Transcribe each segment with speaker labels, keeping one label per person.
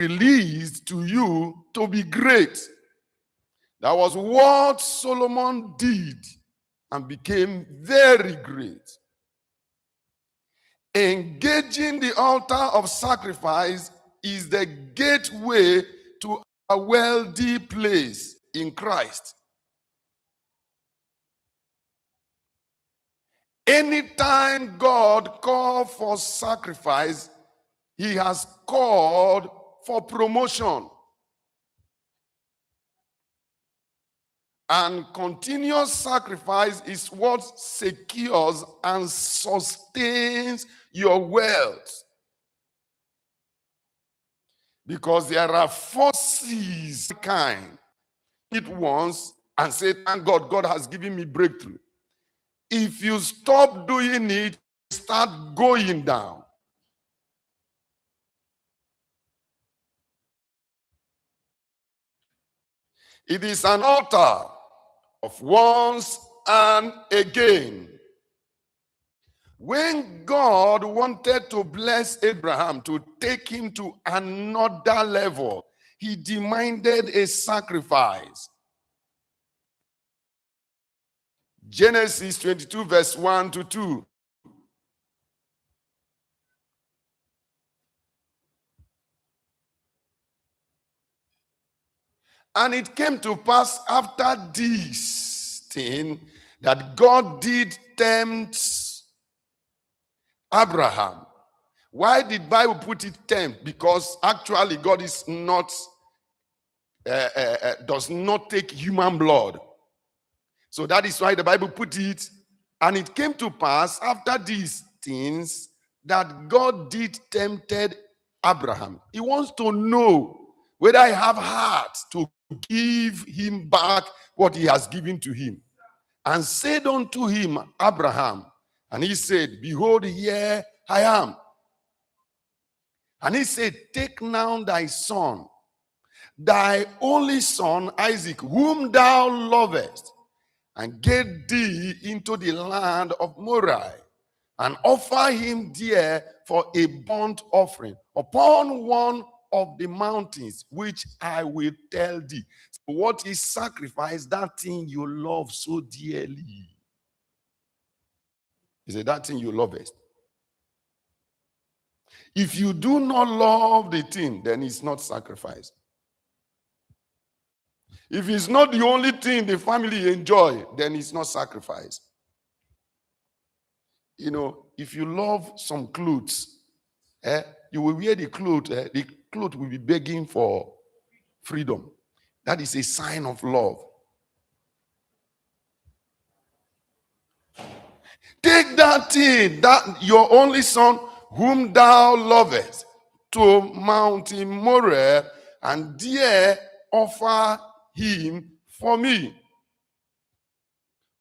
Speaker 1: released to you to be great. That was what Solomon did and became very great. Engaging the altar of sacrifice is the gateway to a wealthy place in Christ. Anytime God called for sacrifice, he has called for promotion. And continuous sacrifice is what secures and sustains your wealth. Because there are forces kind. It once and say, thank God, God has given me breakthrough. If you stop doing it, start going down. It is an altar of once and again. When God wanted to bless Abraham to take him to another level, he demanded a sacrifice. Genesis 22 verse 1 to 2. And it came to pass after this thing that God did tempt Abraham. Why did Bible put it tempt? Because actually God is not, does not take human blood. So that is why the Bible put it, and it came to pass after these things that God did tempted Abraham. He wants to know whether I have heart to give him back what he has given to him. And said unto him, Abraham, and he said, behold, here I am. And he said, take now thy son, thy only son Isaac, whom thou lovest, and get thee into the land of Moriah, and offer him there for a burnt offering upon one of the mountains, which I will tell thee. So what is sacrifice? That thing you love so dearly. Is it that thing you love best? If you do not love the thing, then it's not sacrifice. If it's not the only thing the family enjoy, then it's not sacrifice. You know, if you love some clothes, you will wear the cloth will be begging for freedom. That is a sign of love. Take that thing, that your only son, whom thou lovest, to Mountain Moriah, and there offer him for me.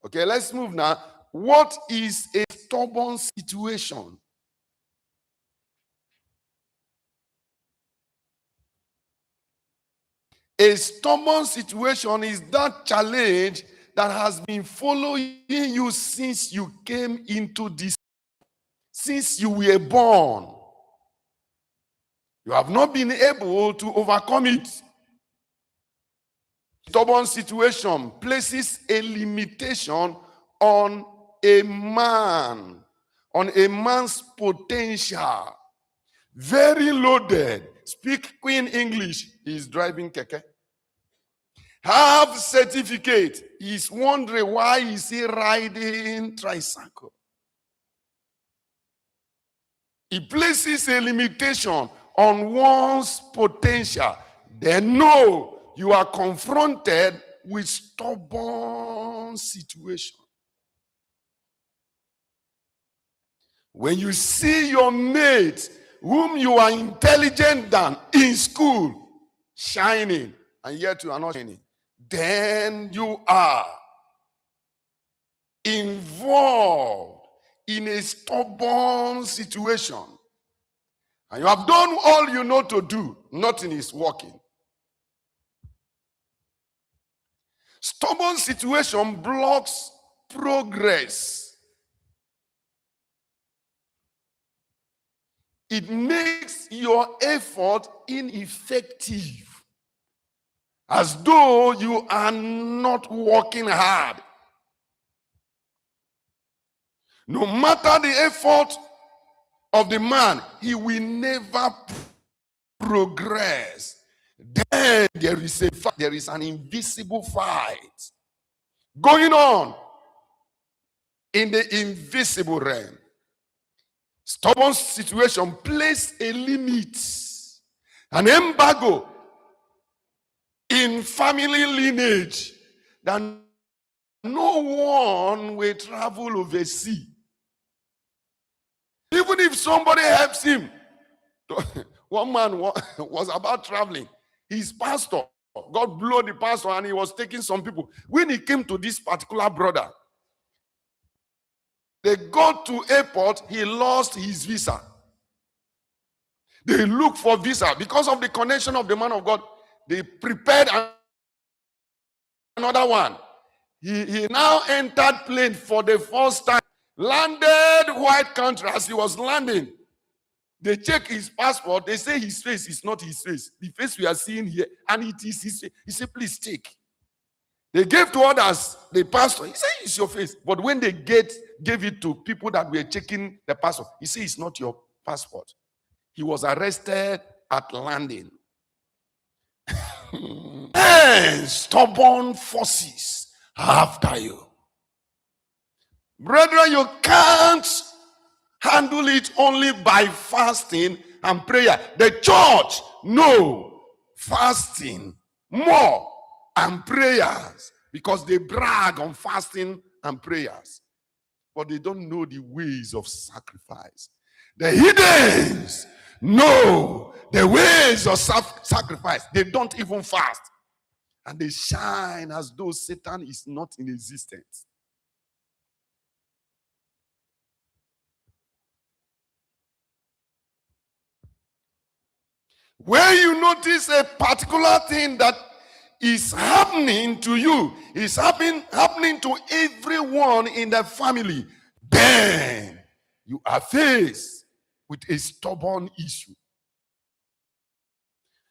Speaker 1: Okay, let's move now. What is a stubborn situation? A stubborn situation is that challenge that has been following you since you came into this, since you were born. You have not been able to overcome it. Stubborn situation places a limitation on a man, on a man's potential. Very loaded. Speak Queen English. He's driving keke. Have certificate. He's wondering why is he riding tricycle. He places a limitation on one's potential. Then no, you are confronted with stubborn situation. When you see your mate, whom you are intelligent than in school, shining, and yet you are not shining, then you are involved in a stubborn situation. And you have done all you know to do, nothing is working. Stubborn situation blocks progress. it makes your effort ineffective, as though you are not working hard. No matter the effort of the man, he will never progress. Then there is an invisible fight going on in the invisible realm. Stubborn situation place a limit, an embargo in family lineage, that no one will travel overseas. Even if somebody helps him. One man was about traveling. His pastor, God blew the pastor, and he was taking some people. When he came to this particular brother, they got to airport, he lost his visa. They looked for visa. Because of the connection of the man of God, they prepared another one. He now entered plane for the first time. Landed white country. As he was landing, they check his passport. They say his face is not his face. The face we are seeing here, and it is his face. He said, please take. They gave to others the passport. He said, it's your face. But when they gave it to people that were checking the passport, he said, it's not your passport. He was arrested at landing. And stubborn forces are after you. Brethren, you can't handle it only by fasting and prayer. The church, no, fasting more and prayers, because they brag on fasting and prayers, but they don't know the ways of sacrifice. The heathens know the ways of sacrifice. They don't even fast, and they shine as though Satan is not in existence. When you notice a particular thing that is happening to you, is happening to everyone in the family, then you are faced with a stubborn issue.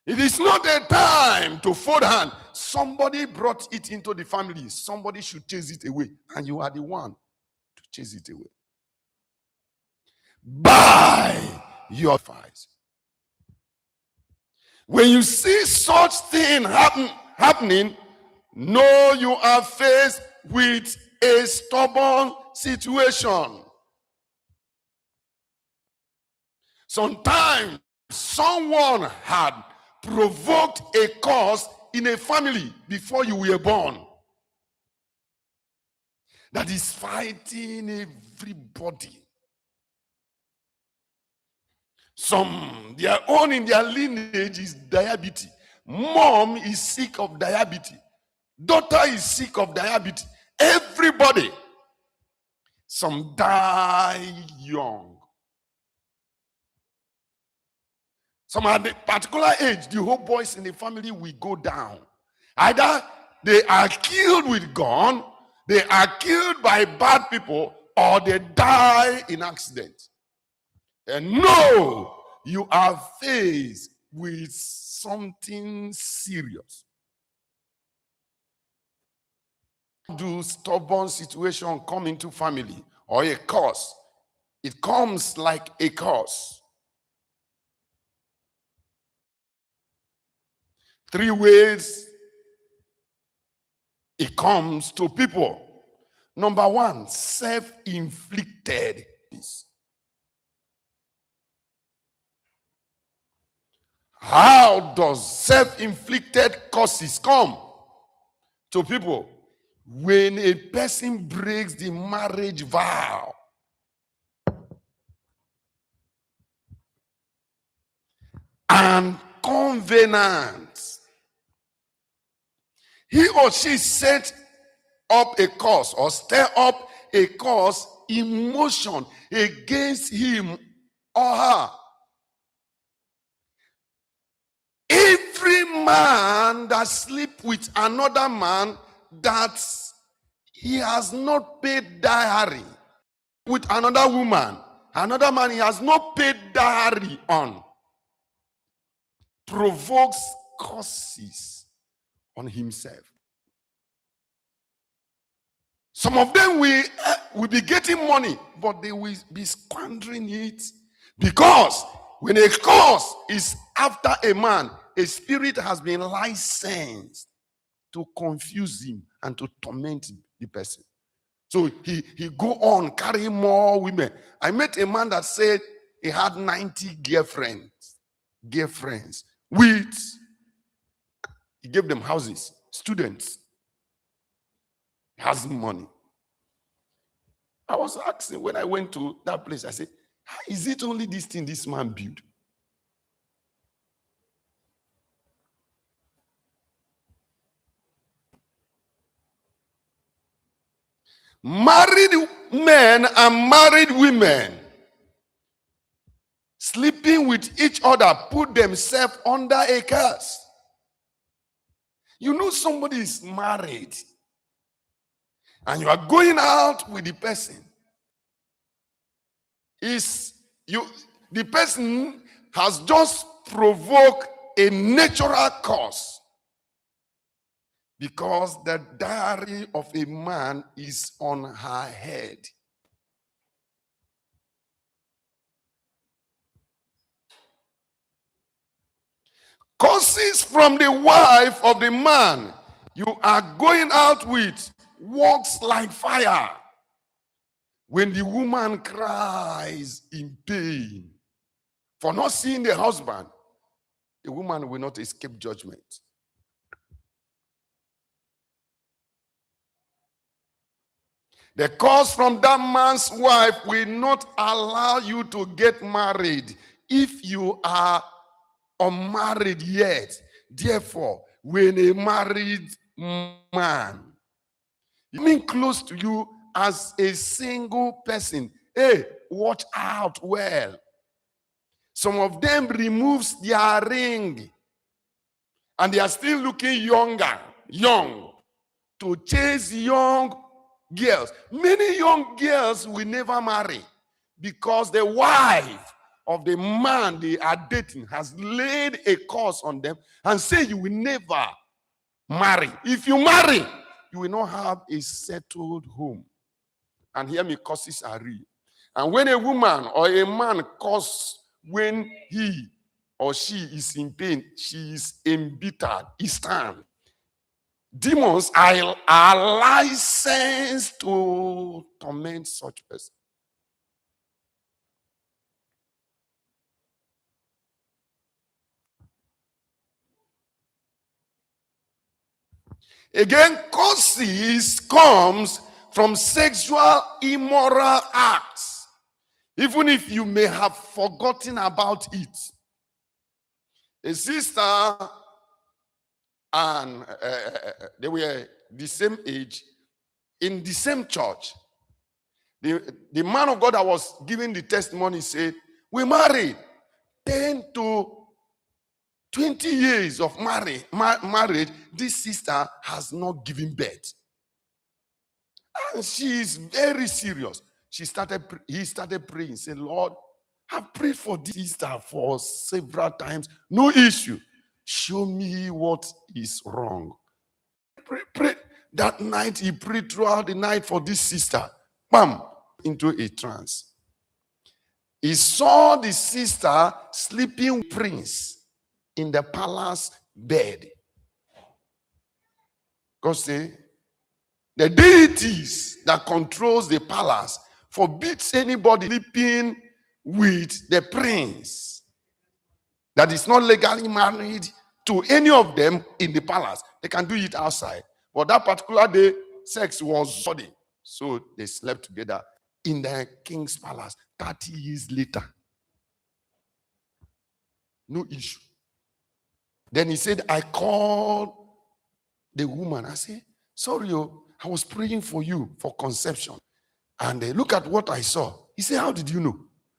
Speaker 1: It is not a time to fold hand. Somebody brought it into the family. Somebody should chase it away, and you are the one to chase it away by your fight. When you see such thing happening, know you are faced with a stubborn situation. Sometimes someone had provoked a cause in a family before you were born that is fighting everybody. Some, their own in their lineage is diabetes. Mom is sick of diabetes. Daughter is sick of diabetes. Everybody. Some die young. Some at a particular age, the whole boys in the family will go down. Either they are killed with gun, they are killed by bad people, or they die in accident. And no, you are faced with something serious. Do stubborn situation come into family or a curse? It comes like a curse. 3 ways it comes to people. Number 1, self-inflicted. How does self-inflicted curses come to people? When a person breaks the marriage vow. And covenant. He or she set up a cause or stir up a cause in motion against him or her. Every man that sleep with another man that he has not paid dowry with another woman Another man he has not paid dowry on provokes curses on himself. Some of them will be getting money, but they will be squandering it, because when a curse is after a man, a spirit has been licensed to confuse him and to torment the person. So he go on carrying more women. I met a man that said he had 90 girlfriends with, he gave them houses, students. He has money. I was asking when I went to that place, I said, is it only this thing this man built? Married men and married women sleeping with each other put themselves under a curse. You know somebody is married and you are going out with the person. The person has just provoked a natural cause, because the dowry of a man is on her head. Curses from the wife of the man you are going out with walks like fire. When the woman cries in pain for not seeing the husband, the woman will not escape judgment. The curse from that man's wife will not allow you to get married if you are unmarried yet. Therefore, when a married man coming close to you as a single person, hey, watch out well. Some of them removes their ring and they are still looking young to chase young girls. Many young girls will never marry because the wife of the man they are dating has laid a curse on them and say you will never marry. If you marry, you will not have a settled home. And hear me, curses are real. And when a woman or a man curses when he or she is in pain, she is embittered, stand. Demons are licensed to torment such person. Again, curses comes from sexual immoral acts, even if you may have forgotten about it. A sister and they were the same age in the same church. The man of God that was giving the testimony said, we married 10 to 20 years of marriage. This sister has not given birth. And she is very serious. He started praying, said, Lord, I've prayed for this sister for several times. No issue. Show me what is wrong. Pray. That night, he prayed throughout the night for this sister. Bam! Into a trance. He saw the sister sleeping with Prince in the palace bed. Because the deities that controls the palace forbids anybody sleeping with the prince that is not legally married to any of them in the palace. They can do it outside. But that particular day, sex was body. So they slept together in the king's palace 30 years later. No issue. Then he said, I called the woman. I said, sorry, I was praying for you for conception. And look at what I saw. He said, how did you know?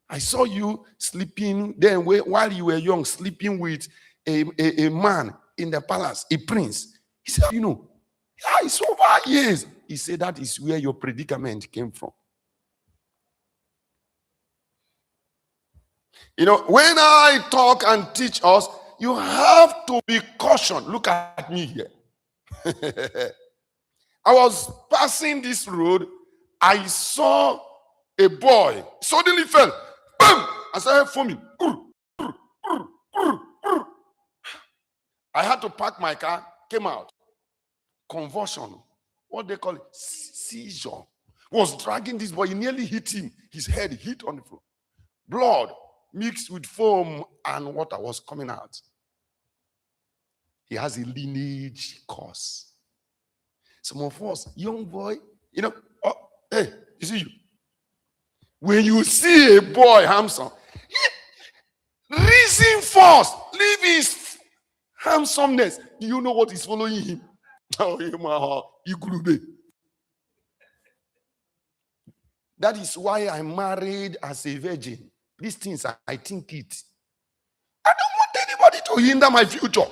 Speaker 1: I saw you sleeping then while you were young, sleeping with a man in the palace, a prince. He said, you know, yeah, it's over years. He said, that is where your predicament came from. You know, when I talk and teach us, you have to be cautioned. Look at me here. I was passing this road. I saw a boy suddenly fell. Boom! I started foaming. I had to park my car, came out. Convulsion. What they call it? Seizure. Was dragging this boy. He nearly hit him. His head hit on the floor. Blood mixed with foam and water was coming out. He has a lineage curse. Some of us, young boy, you know, oh, hey, you see you. When you see a boy handsome, reason first, leave his handsomeness. Do you know what is following him? That is why I married as a virgin. These things, I think it. I don't want anybody to hinder my future.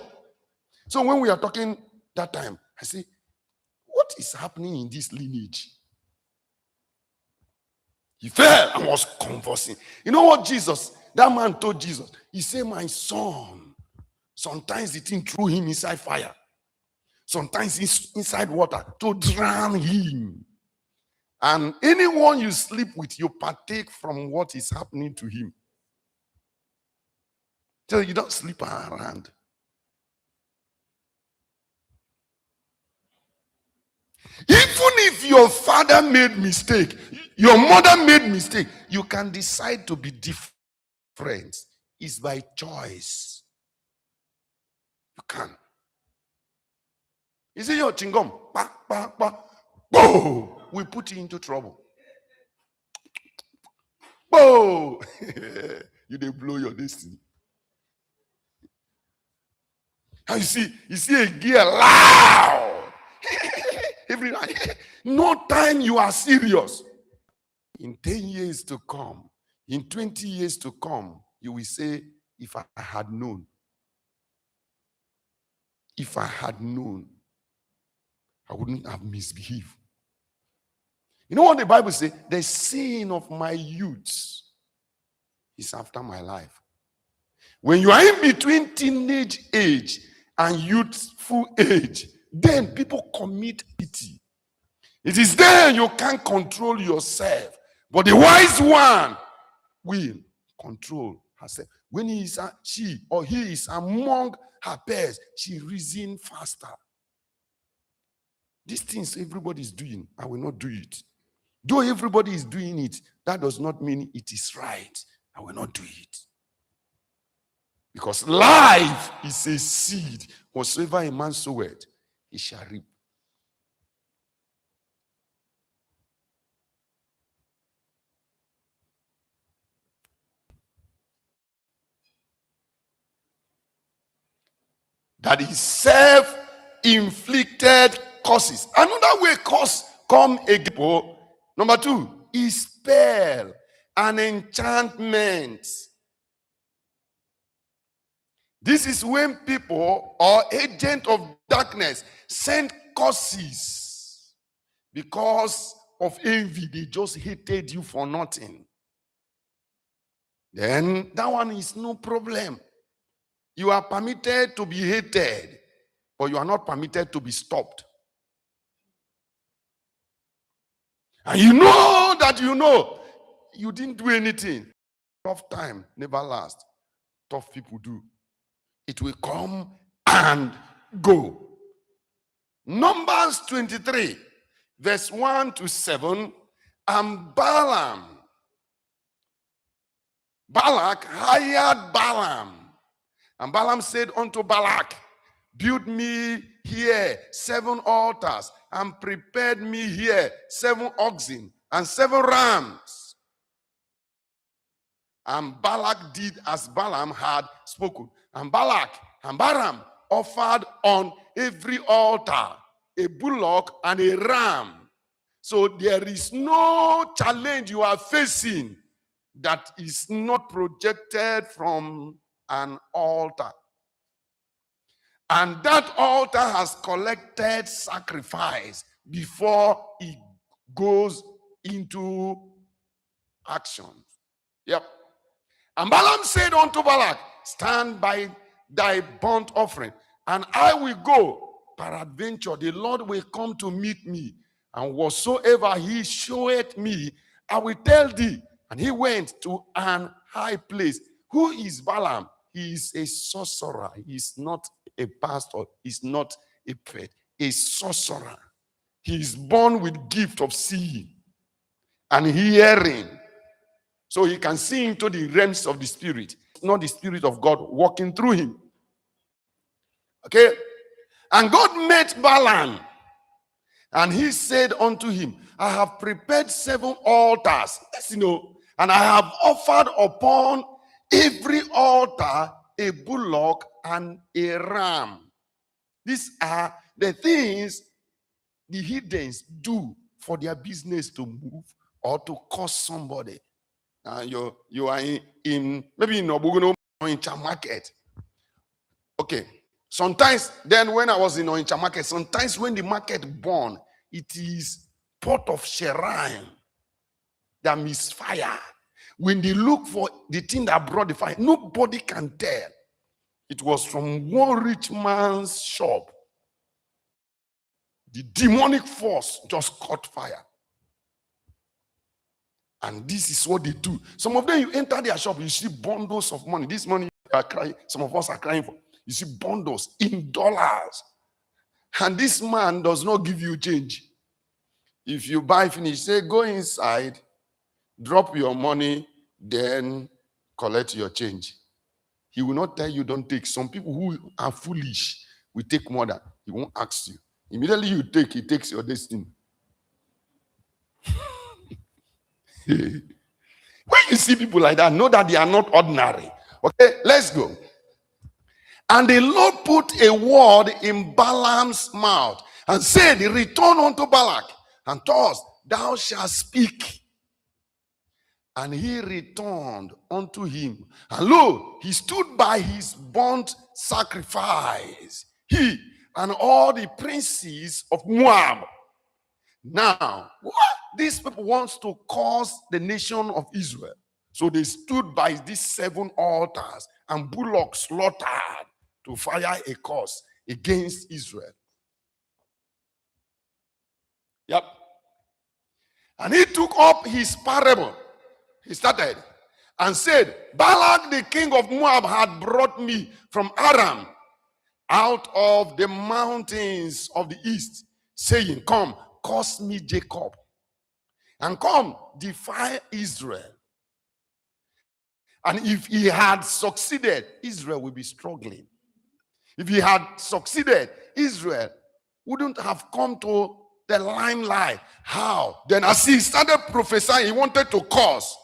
Speaker 1: So when we are talking that time, I say, what is happening in this lineage? He fell and was convulsing. You know what that man told Jesus? He said, my son, sometimes the thing threw him inside fire. Sometimes inside water to drown him. And anyone you sleep with, you partake from what is happening to him. So you don't sleep around. Even if your father made mistake, your mother made mistake, you can decide to be different. It's by choice. You can. Is it your chingom? Boom! We put you into trouble. Boom! You dey blow your destiny. And you see a gear loud. Every night. No time you are serious. In 10 years to come, in 20 years to come, you will say, if I had known. If I had known, I wouldn't have misbehaved. You know what the Bible says? The sin of my youth is after my life. When you are in between teenage age and youthful age, then people commit pity. It is then you can't control yourself. But the wise one will control herself. When she or he is among her peers, she reasons faster. These things everybody is doing, I will not do it. Though everybody is doing it, that does not mean it is right. I will not do it. Because life is a seed. Whatsoever a man soweth, he shall reap. That is self-inflicted curses. Another way curse come again. Number 2 is spell and enchantment. This is when people or agent of darkness send curses because of envy. They just hated you for nothing. Then that one is no problem. You are permitted to be hated, but you are not permitted to be stopped. And you know that you didn't do anything. Tough time never lasts. Tough people do. It will come and go. Numbers 23, verse 1 to 7, and Balak hired Balaam. And Balaam said unto Balak, build me here 7 altars, and prepared me here 7 oxen and 7 rams. And Balak did as Balaam had spoken. And Balak and Balaam offered on every altar a bullock and a ram. So there is no challenge you are facing that is not projected from an altar. And that altar has collected sacrifice before it goes into action. Yep. And Balaam said unto Balak, stand by thy burnt offering, and I will go. Peradventure, the Lord will come to meet me, and whatsoever he showeth me, I will tell thee. And he went to an high place. Who is Balaam? He is a sorcerer. He is not a pastor. He is not a prophet. A sorcerer. He is born with gift of seeing and hearing. So he can see into the realms of the spirit. It's not the spirit of God walking through him. Okay? And God met Balaam, and he said unto him, I have prepared 7 altars, and I have offered upon every altar a bullock and a ram. These are the things the heathens do for their business to move or to cause somebody. You are in maybe in Obugono or in Market. Okay. Sometimes then when I was in Oincha Market, sometimes when the market burn, it is pot of shrine that misfire. When they look for the thing that brought the fire, nobody can tell. It was from one rich man's shop. The demonic force just caught fire. And this is what they do. Some of them, you enter their shop, you see bundles of money. This money you are crying, some of us are crying for. You see bundles in dollars. And this man does not give you change. If you buy finish, say, go inside, drop your money, then collect your change. He will not tell you don't take. Some people who are foolish will take more than. He won't ask you. Immediately you take, he takes your destiny. When you see people like that, know that they are not ordinary. Okay, let's go. And the Lord put a word in Balaam's mouth and said, return unto Balak, and thus thou shalt speak. And he returned unto him. And lo, he stood by his burnt sacrifice, he and all the princes of Moab. Now, what? These people want to cause the nation of Israel. So they stood by these 7 altars and bullocks slaughtered to fire a curse against Israel. Yep. And he took up his parable. He started and said, Balak the king of Moab had brought me from Aram out of the mountains of the east, saying, come, curse me Jacob, and come, defy Israel. And if he had succeeded, Israel would be struggling. If he had succeeded, Israel wouldn't have come to the limelight. How? Then as he started prophesying, he wanted to curse.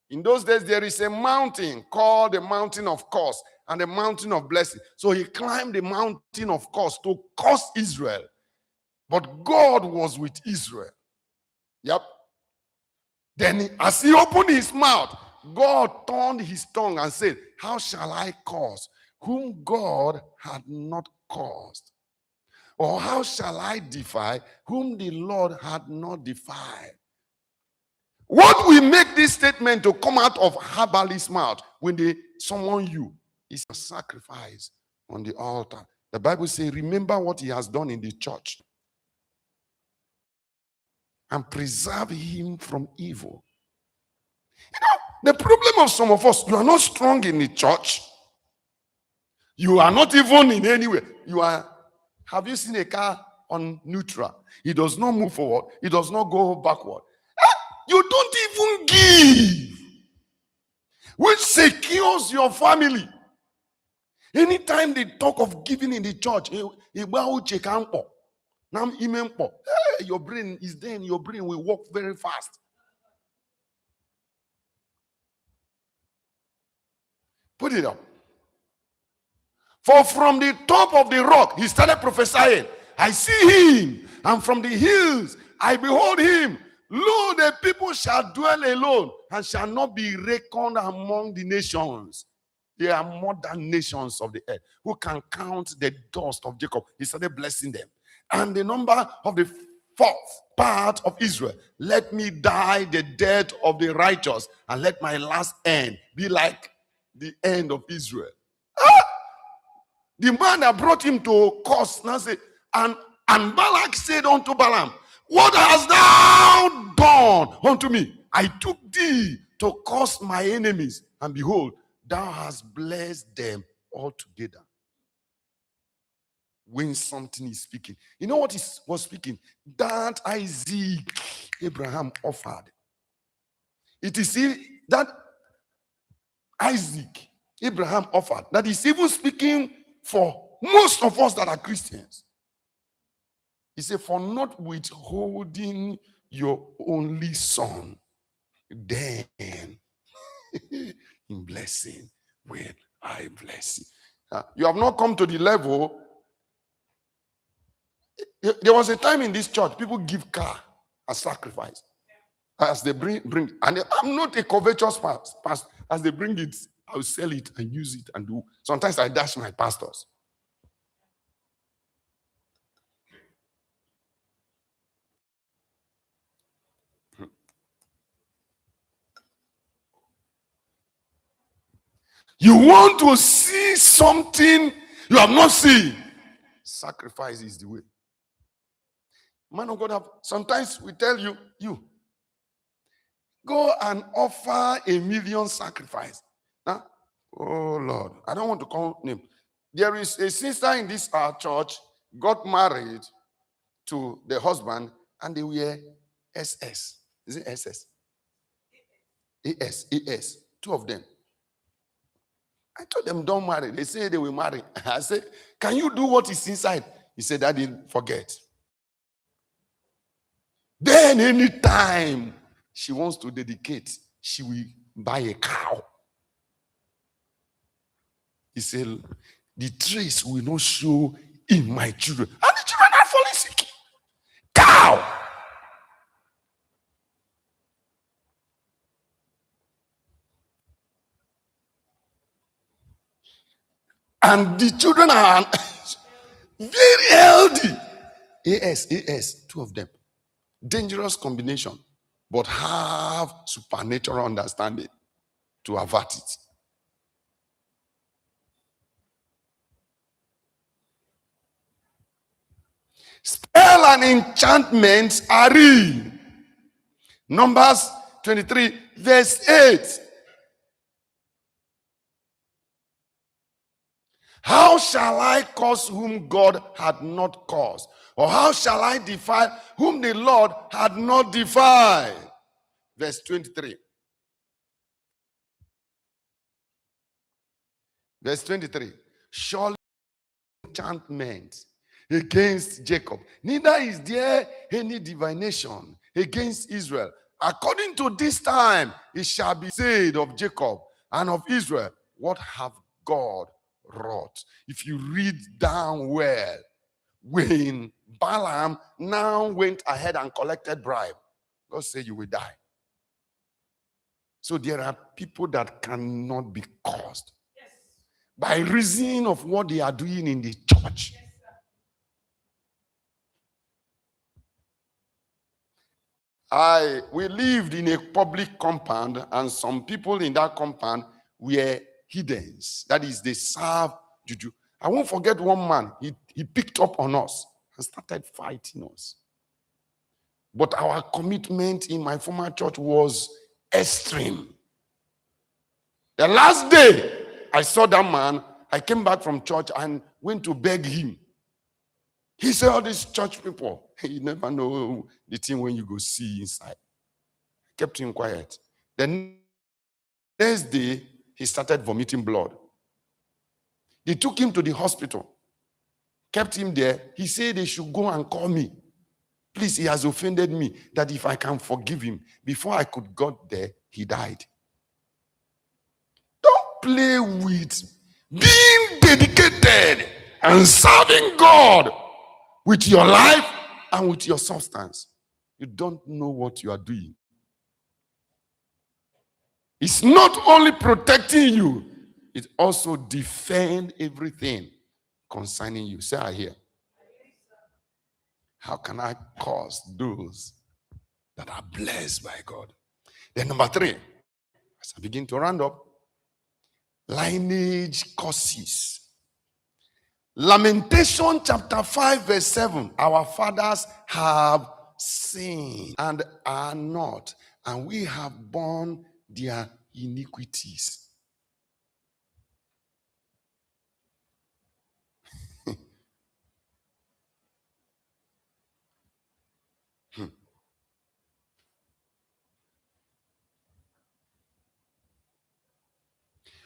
Speaker 1: In those days, there is a mountain called the mountain of curse and the mountain of blessing. So he climbed the mountain of curse to curse Israel. But God was with Israel. Yep. Then as he opened his mouth, God turned his tongue and said, how shall I curse whom God had not cursed? Or how shall I defy whom the Lord had not defied? What will make this statement to come out of herbalist's mouth when they summon you is a sacrifice on the altar. The Bible says, remember what he has done in the church and preserve him from evil. The problem of some of us, you are not strong in the church. You are not even in any way. You are. Have you seen a car on neutral? It does not move forward. It does not go backward. You don't even give, which secures your family. Anytime they talk of giving in the church, your brain is there, and your brain will work very fast. Put it up. For from the top of the rock, he started prophesying, I see him, and from the hills I behold him. Lo, the people shall dwell alone and shall not be reckoned among the nations. They are more than nations of the earth. Who can count the dust of Jacob? He started blessing them. And the number of the fourth part of Israel. Let me die the death of the righteous, and let my last end be like the end of Israel. The man that brought him to curse now said, and Balak said unto Balaam, what hast thou done unto me? I took thee to curse my enemies, and behold, thou hast blessed them altogether. When something is speaking, you know what is was speaking? That Isaac Abraham offered. It is that Isaac Abraham offered that is even speaking for most of us that are Christians. He said, for not withholding your only son, then in blessing will I bless you. You have not come to the level. There was a time in this church, people give car as sacrifice. As they bring, and I'm not a covetous pastor. As they bring it, I'll sell it and use it and do. Sometimes I dash my pastors. You want to see something you have not seen. Sacrifice is the way. Man of God, sometimes we tell you, go and offer 1 million sacrifice. Huh? Oh Lord, I don't want to call name. There is a sister in this church, got married to the husband, and they were SS. Is it SS? ES. Two of them. I told them, don't marry. They say they will marry. I said, can you do what is inside? He said, I didn't forget. Then anytime she wants to dedicate, she will buy a cow. He said, the trace will not show in my children. And the children are falling sick. Cow! And the children are very healthy. AS, two of them. Dangerous combination, but have supernatural understanding to avert it. Spell and enchantments are real. Numbers 23, verse 8. How shall I curse whom God had not cursed? Or how shall I defile whom the Lord had not defiled? Verse 23. Verse 23. Surely enchantment against Jacob, neither is there any divination against Israel. According to this time, it shall be said of Jacob and of Israel, what have God wrought? If you read down well, when Balaam now went ahead and collected bribe, God said you will die. So there are people that cannot be cursed by reason of what they are doing in the church. We lived in a public compound, and some people in that compound were heathens. That is, they serve juju. I won't forget one man. He picked up on us and started fighting us. But our commitment in my former church was extreme. The last day I saw that man, I came back from church and went to beg him. He said, all these church people, you never know the thing when you go see inside. I kept him quiet. The next day, he started vomiting blood. They took him to the hospital, kept him there. He said they should go and call me. Please, he has offended me, that if I can forgive him. Before I could got there, he died. Don't play with being dedicated and serving God with your life and with your substance. You don't know what you are doing. It's not only protecting you, it also defends everything concerning you. Say, I hear. How can I curse those that are blessed by God? Then number 3, as I begin to round up, lineage curses. Lamentation chapter 5 verse 7. Our fathers have sinned and are not, and we have borne their iniquities.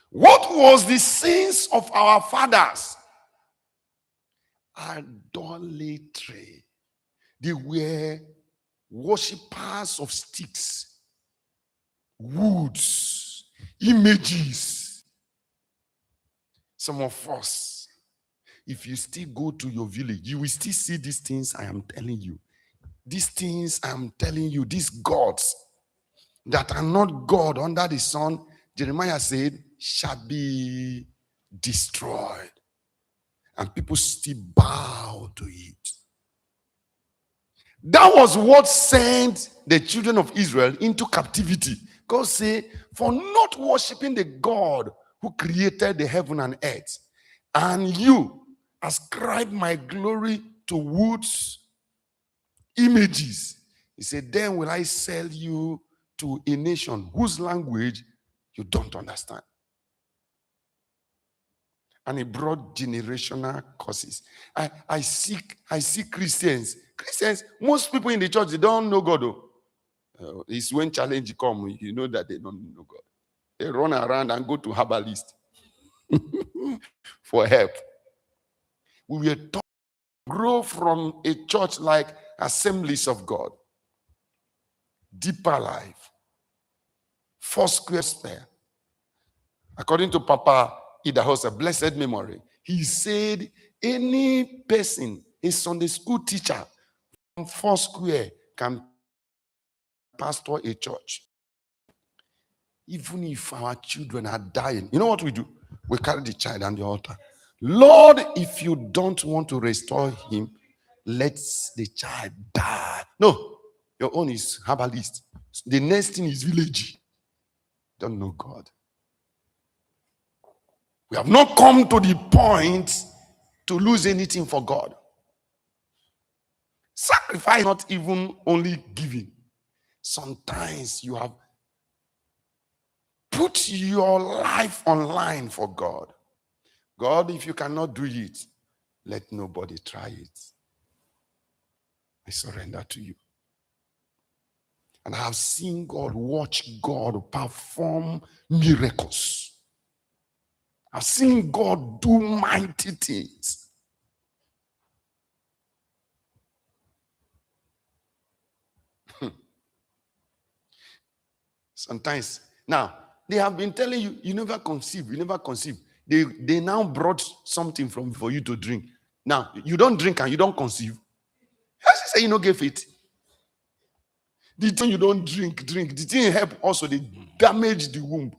Speaker 1: What was the sins of our fathers? Idolatry. They were worshippers of sticks, woods, images. Some of us, if you still go to your village, you will still see these things I am telling you. These things I am telling you, these gods that are not God under the sun, Jeremiah said, shall be destroyed. And people still bow to it. That was what sent the children of Israel into captivity. God said, for not worshiping the God who created the heaven and earth, and you ascribe my glory to woods, images. He said, then will I sell you to a nation whose language you don't understand. And it brought generational curses. I see Christians. Most people in the church, they don't know God. It's when challenge come, you know that they don't know God. They run around and go to herbalist for help. We were taught to grow from a church like Assemblies of God, Deeper Life, Foursquare Spare. According to Papa Idahosa, blessed memory, he said any person, a Sunday school teacher from Foursquare, can pastor a church. Even if our children are dying, you know what we do? We carry the child on the altar. Lord, if you don't want to restore him, let the child die. No, your own is herbalist. The next thing is village. Don't know God. We have not come to the point to lose anything for God. Sacrifice not even only giving. Sometimes you have put your life online for God. God, if you cannot do it, let nobody try it. I surrender to you. And I have seen God, watch God perform miracles. I've seen God do mighty things. Sometimes, now, they have been telling you, you never conceive, you never conceive. They now brought something for you to drink. Now, you don't drink and you don't conceive. How you say you don't get it? The thing you don't drink, the thing help also, they damage the womb.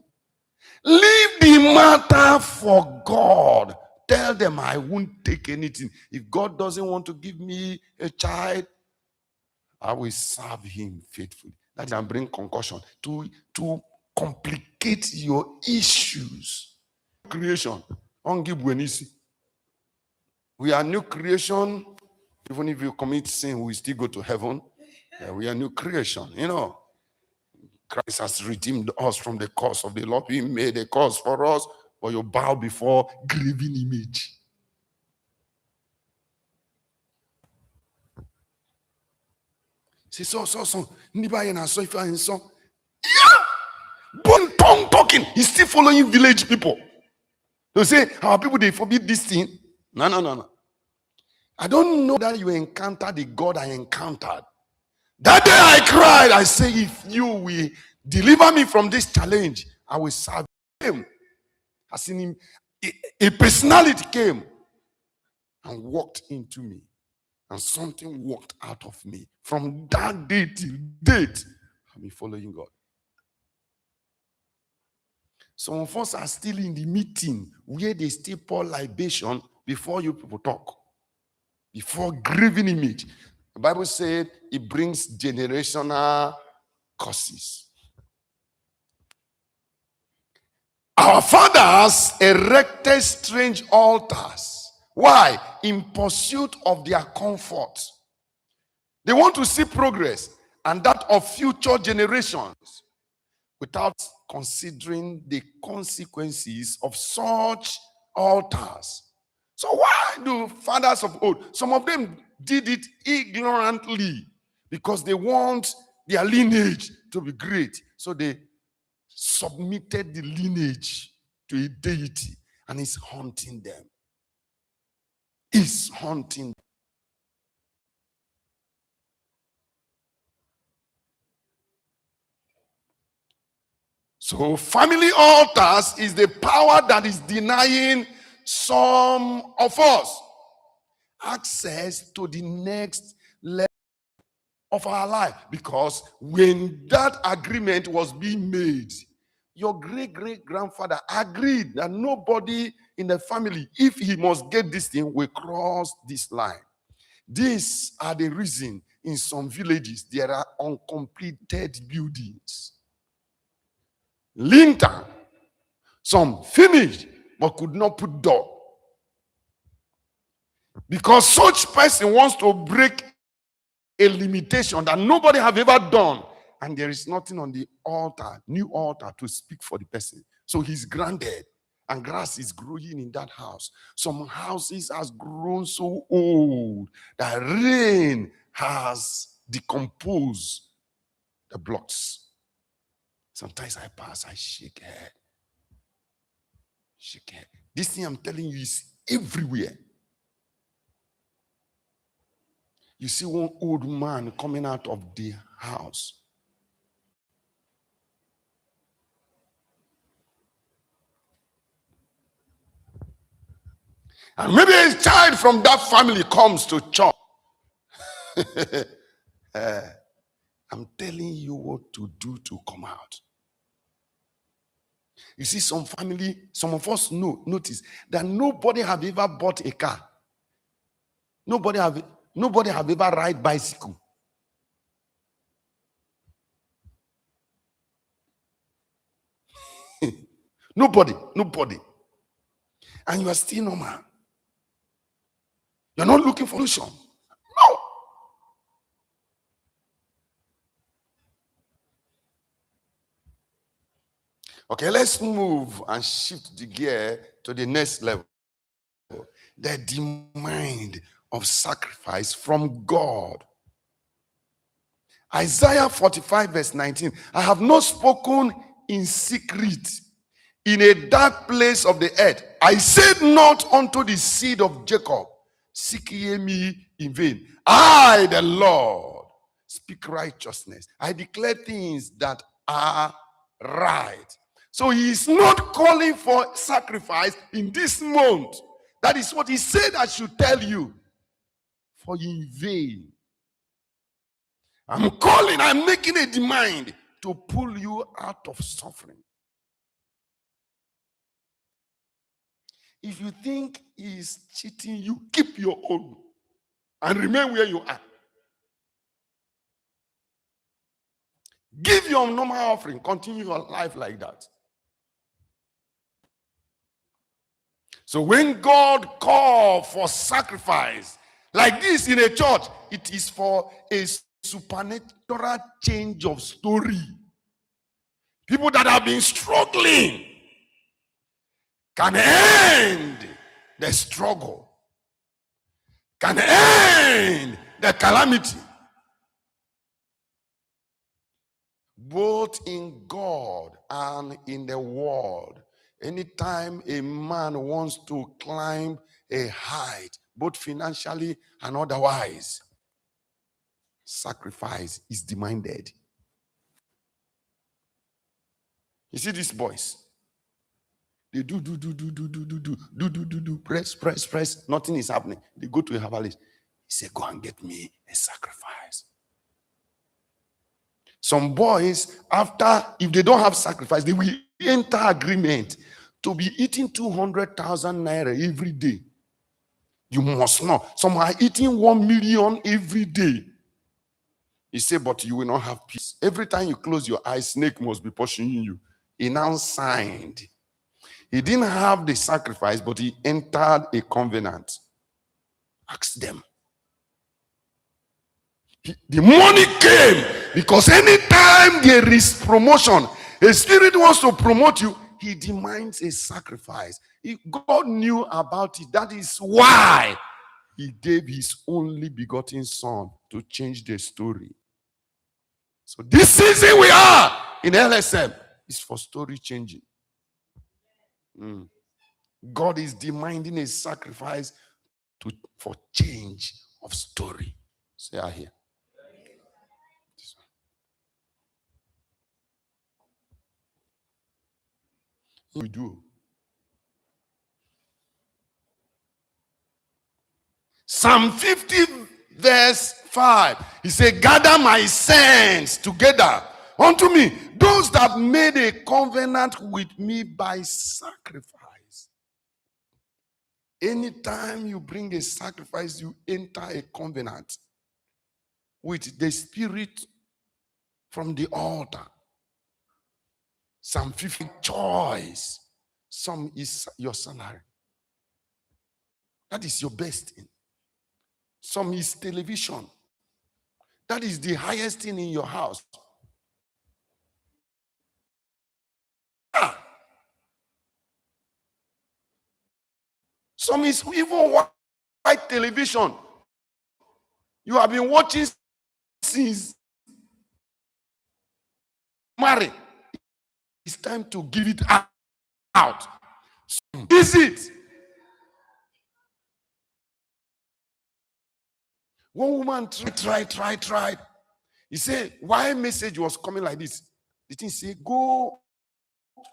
Speaker 1: Leave the matter for God. Tell them I won't take anything. If God doesn't want to give me a child, I will serve him faithfully. That can bring concussion to complicate your issues. Creation. We are new creation. Even if you commit sin, we still go to heaven. Yeah, we are new creation. You know, Christ has redeemed us from the curse of the law. He made a curse for us, but you bow before graven image. See, so. Anybody and so if I so. Yeah! Bone tongue talking. He's still following village people. They say, our people, they forbid this thing. No. I don't know that you encountered the God I encountered. That day I cried. I say, if you will deliver me from this challenge, I will serve him. I seen him. A personality came and walked into me. And something walked out of me. From that day till date, I've been following God. Some of us are still in the meeting where they still pour libation before you people talk. Before grieving image. The Bible said it brings generational curses. Our fathers erected strange altars. Why? In pursuit of their comfort. They want to see progress and that of future generations without considering the consequences of such altars. So why do fathers of old, some of them did it ignorantly because they want their lineage to be great. So they submitted the lineage to a deity and it's haunting them. It's haunting them. So family altars is the power that is denying some of us access to the next level of our life. Because when that agreement was being made, your great-great-grandfather agreed that nobody in the family, if he must get this thing, will cross this line. These are the reason in some villages there are uncompleted buildings. Linter, some finished but could not put door. Because such person wants to break a limitation that nobody have ever done. And there is nothing on the altar, new altar, to speak for the person. So he's grounded. And grass is growing in that house. Some houses has grown so old that rain has decomposed the blocks. Sometimes I pass, I shake head. Shake head. This thing I'm telling you is everywhere. You see one old man coming out of the house. And maybe a child from that family comes to church. I'm telling you what to do to come out. You see, some family, some of us notice that nobody have ever bought a car. Nobody have ever ride bicycle. Nobody. And you are still normal. You're not looking for solution. No. Okay, let's move and shift the gear to the next level. The demand of sacrifice from God. Isaiah 45 verse 19. I have not spoken in secret in a dark place of the earth. I said not unto the seed of Jacob, seek ye me in vain. I, the Lord, speak righteousness. I declare things that are right. So he is not calling for sacrifice in this month. That is what he said I should tell you. For in vain. I'm making a demand to pull you out of suffering. If you think he is cheating you, keep your own and remain where you are. Give your normal offering. Continue your life like that. So when God calls for sacrifice, like this in a church, it is for a supernatural change of story. People that have been struggling can end the struggle, can end the calamity. Both in God and in the world. Anytime a man wants to climb a height, both financially and otherwise, sacrifice is demanded. You see these boys? They do, press, nothing is happening. They go to a herbalist. He said, go and get me a sacrifice. Some boys, if they don't have sacrifice, they will enter agreement to be eating 200,000 naira every day. You must not. Some are eating 1 million every day. He said, but you will not have peace. Every time you close your eyes, snake must be pursuing you. He now signed. He didn't have the sacrifice, but he entered a covenant. Ask them. The money came because anytime there is promotion, a spirit wants to promote you, he demands a sacrifice. God knew about it. That is why he gave his only begotten son to change the story. So this season we are in LSM is for story changing. God is demanding a sacrifice for change of story. Say, I hear. We do. Psalm 50 verse 5. He said, gather my saints together unto me, those that made a covenant with me by sacrifice. Anytime you bring a sacrifice, you enter a covenant with the spirit from the altar. Psalm 50 choice. Some is your salary. That is your best thing. Some is television. That is the highest thing in your house. Some is even white television. You have been watching since married. It's time to give it out. Is it? One woman tried. He said, why message was coming like this? The thing say, go